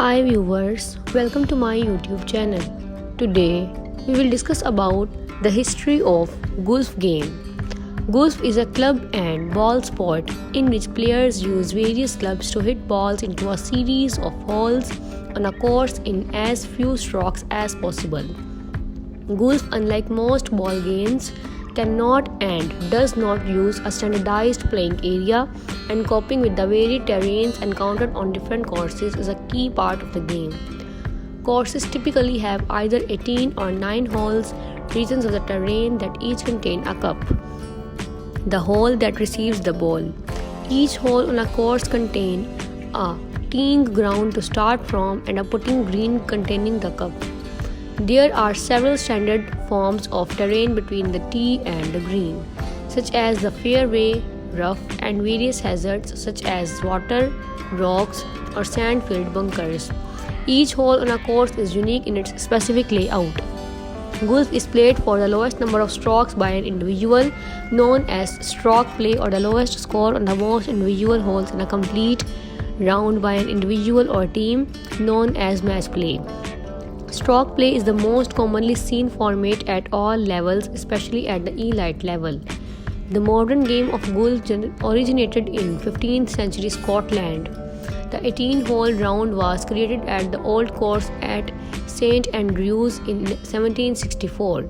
Hi viewers, welcome to my YouTube channel. Today we will discuss about the history of golf game. Golf is a club and ball sport in which players use various clubs to hit balls into a series of holes on a course in as few strokes as possible. Golf, unlike most ball games, cannot and does not use a standardized playing area, and coping with the varied terrains encountered on different courses is a key part of the game. Courses typically have either 18 or 9 holes, regions of the terrain that each contain a cup, the hole that receives the ball. Each hole on a course contain a teeing ground to start from and a putting green containing the cup. There are several standard forms of terrain between the tee and the green, such as the fairway, rough, and various hazards such as water, rocks, or sand-filled bunkers. Each hole on a course is unique in its specific layout. Golf is played for the lowest number of strokes by an individual, known as stroke play, or the lowest score on the most individual holes in a complete round by an individual or team, known as match play. Stroke play is the most commonly seen format at all levels, especially at the elite level. The modern game of golf originated in 15th century Scotland. The 18-hole round was created at the Old Course at St Andrews in 1764.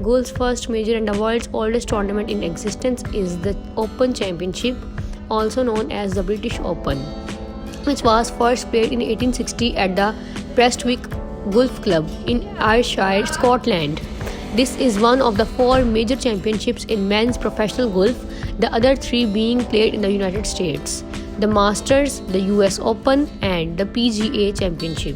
Golf's first major and the world's oldest tournament in existence is the Open Championship, also known as the British Open, which was first played in 1860 at the Prestwick Golf Club in Ayrshire, Scotland. This is one of the 4 major championships in men's professional golf, the other 3 being played in the United States: the Masters, the US Open, and the PGA Championship.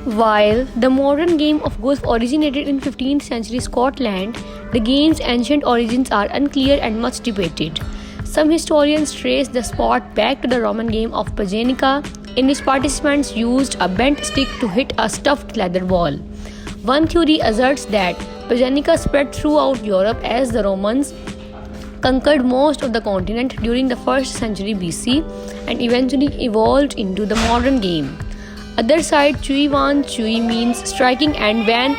While the modern game of golf originated in 15th century Scotland, the game's ancient origins are unclear and much debated. Some historians trace the sport back to the Roman game of Pajanica, in which participants used a bent stick to hit a stuffed leather ball. One theory asserts that Pajanica spread throughout Europe as the Romans conquered most of the continent during the 1st century BC and eventually evolved into the modern game. Other side, Chui Wan Chui means striking and Wan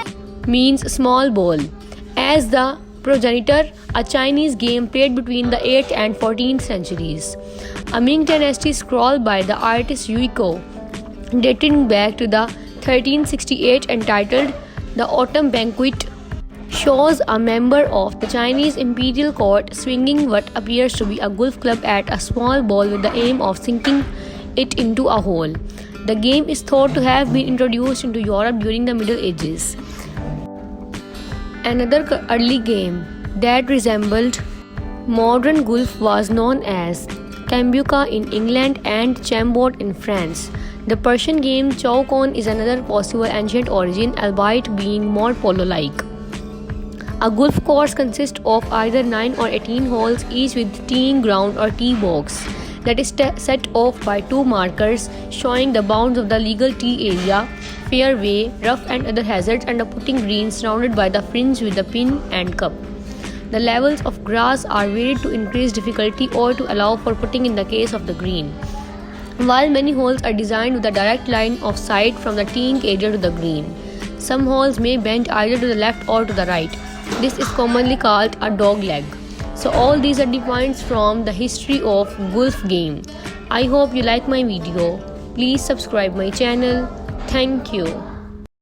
means small ball. As the progenitor, a Chinese game played between the 8th and 14th centuries. A Ming Dynasty scroll by the artist Yui Ko, dating back to the 1368, entitled The Autumn Banquet, shows a member of the Chinese imperial court swinging what appears to be a golf club at a small ball with the aim of sinking it into a hole. The game is thought to have been introduced into Europe during the Middle Ages. Another early game that resembled modern golf was known as Kambuka in England and Chambord in France. The Persian game Chow Kon is another possible ancient origin, albeit being more polo-like. A golf course consists of either 9 or 18 holes, each with teeing ground or tee box that is set off by 2 markers showing the bounds of the legal tee area, fairway, rough and other hazards, and a putting green surrounded by the fringe with the pin and cup. The levels of grass are varied to increase difficulty or to allow for putting in the case of the green. While many holes are designed with a direct line of sight from the teeing area to the green, some holes may bend either to the left or to the right. This is commonly called a dog leg. So all these are the points from the history of golf game. I hope you like my video. Please subscribe my channel. Thank you.